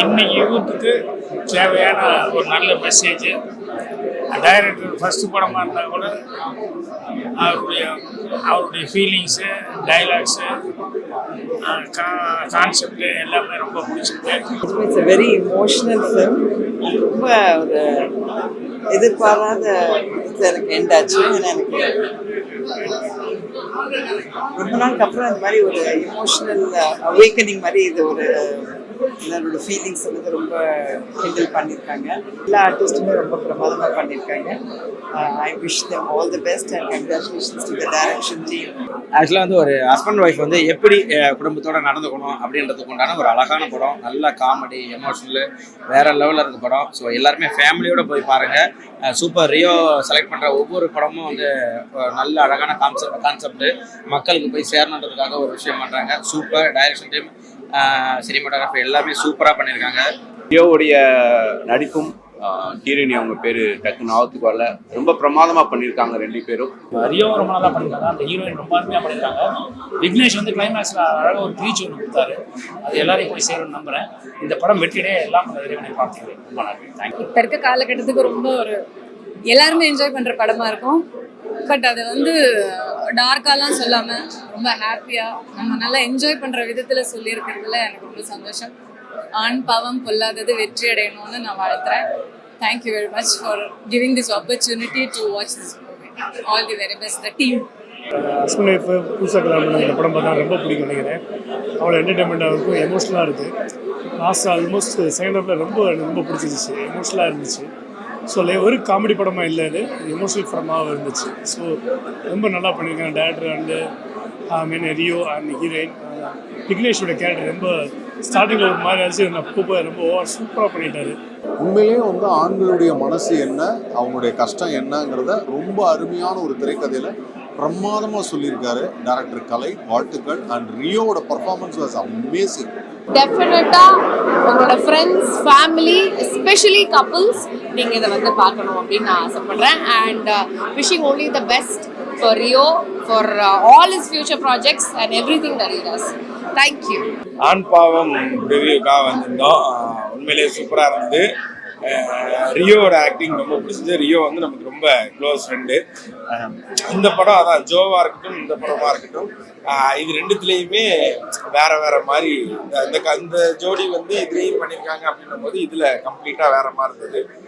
இன்னைக்கு யூத்துக்கு தேவையான ஒரு நல்ல மெசேஜ். டைரக்டர் ஃபஸ்ட்டு படமாக இருந்தால் கூட அவருடைய ஃபீலிங்ஸு, டைலாக்ஸு, கான்செப்ட் எல்லாமே ரொம்ப பிடிச்சிருக்கு. It's a very emotional film. ரொம்ப ஒரு எதிர்பாராத எனக்கு எண்ட் ஆச்சு. ஏன்னா எனக்கு ரொம்ப நாளுக்கு அப்புறம் இந்த மாதிரி ஒரு இமோஷனல் அவேக்கனிங் மாதிரி இது ஒரு எல்லாரோட ஃபீலிங்ஸ் வந்து ரொம்ப ஹேண்டில் பண்ணியிருக்காங்க. எல்லா ஆர்டிஸ்ட்டுமே ரொம்ப பிரமாதமாக பண்ணியிருக்காங்க. I wish them all the best and congratulations to the direction team. ஆக்சுவலாக வந்து ஒரு ஹஸ்பண்ட் ஒய்ஃப் வந்து எப்படி குடும்பத்தோட நடந்துக்கணும் அப்படின்றதுக்கு உண்டான ஒரு அழகான படம். நல்ல காமெடி, எமோஷனலு, வேற லெவலில் இருக்க படம். ஸோ எல்லாருமே ஃபேமிலியோட போய் பாருங்கள். சூப்பர். ரியோ செலக்ட் பண்ணுற ஒவ்வொரு படமும் வந்து நல்ல அழகான கான்செப்ட் மக்களுக்கு போய் சேரணுன்றதுக்காக ஒரு விஷயம் பண்ணுறாங்க. சூப்பர். டைரக்ஷன் டீம், சினிமாட்டோகிராஃபி எல்லாமே சூப்பராக பண்ணியிருக்காங்க. ரியோவுடைய நடிப்பும் ஹீரோயினி அவங்க பேர் டக்குன்னு ஆவத்துக்கு வரல, ரொம்ப பிரமாதமாக பண்ணியிருக்காங்க ரெண்டு பேரும். ரியோ ரொம்ப நல்லா பண்ணியிருக்காங்க. அந்த ஹீரோயின் ரொம்ப அருமையாக பண்ணியிருக்காங்க. விக்னேஷ் வந்து கிளைமேக்ஸில் அழகாக ஒரு ப்ரீச் ஒன்று கொடுத்தாரு. அது எல்லாரையும் போய் சேரும்னு நம்புகிறேன். இந்த படம் வெற்றியே எல்லாம் இறைவனை பார்த்துக்கிறேன். ரொம்ப நன்றி. தேங்க்யூ. இப்போ இருக்க காலகட்டத்துக்கு ரொம்ப ஒரு எல்லாருமே என்ஜாய் பண்ணுற படமாக இருக்கும். பட் அதை வந்து டார்க்காலாம் சொல்லாமல் ரொம்ப ஹாப்பியாக நம்ம நல்லா என்ஜாய் பண்ணுற விதத்தில் சொல்லியிருக்கிறதுல எனக்கு ரொம்ப சந்தோஷம். ஆண் பாவம் பொல்லாதது வெற்றி அடையணும்னு நான் வாழ்த்துறேன். Thank you very much for giving this opportunity to watch this movie. All the very best the team. Husband wife புதுசாக கல்யாணம் இந்த படம் பார்த்தா ரொம்ப பிடிக்கும் நினைக்கிறேன். அவ்வளோ என்டர்டைன்மெண்ட்டாக இருக்கும், எமோஷனலாக இருக்குது. லாஸ்ட் ஆல்மோஸ்ட் செகண்ட் ஹாஃபில் ரொம்ப பிடிச்சிருச்சு, எமோஷனலாக இருந்துச்சு. ஸோ ஒரு காமெடி படமாக இல்லை, இது எமோஷனல் படமாக இருந்துச்சு. ஸோ ரொம்ப நல்லா பண்ணியிருக்காங்க director and Rio and heroine. விக்னேஷோட கேரக்டர் ரொம்ப ஸ்டார்டிங்கில் ஒரு மாதிரி ஆச்சு, ரொம்ப சூப்பராக பண்ணிட்டாரு. உண்மையிலேயே வந்து ஆண்களுடைய மனசு என்ன, அவங்களுடைய கஷ்டம் என்னங்கிறத ரொம்ப அருமையான ஒரு திரைக்கதையில் பிரமாதமாக சொல்லியிருக்காரு டைரக்டர் கலை. வாழ்த்துக்கள். அண்ட் ரியோவோட பர்ஃபார்மன்ஸ் வாஸ் அமேசிங். டெஃபினட்டாக உங்களோட ஃப்ரெண்ட்ஸ், ஃபேமிலி, எஸ்பெஷலி கப்புள்ஸ் நீங்கள் இதை வந்து பார்க்கணும் அப்படின்னு நான் ஆசைப்படுறேன். And wishing only the best for Rio, for all is future projects and every thing that he does. Thank you. ஆண் பாவம் ரிவ்யூக்காக வந்திருந்தோம். உண்மையிலேயே சூப்பராக இருந்தது. ரியோவோட ஆக்டிங் ரொம்ப பிடிச்சது. ரியோ வந்து நமக்கு ரொம்ப க்ளோஸ் ஃப்ரெண்டு. இந்த படம் அதான் ஜோவாக இருக்கட்டும், இந்த படமாக இருக்கட்டும், இது ரெண்டுத்துலேயுமே வேற மாதிரி அந்த ஜோடி வந்து இதுலேயும் பண்ணியிருக்காங்க அப்படின்னும் போது இதில் கம்ப்ளீட்டாக வேற மாதிரி இருந்தது.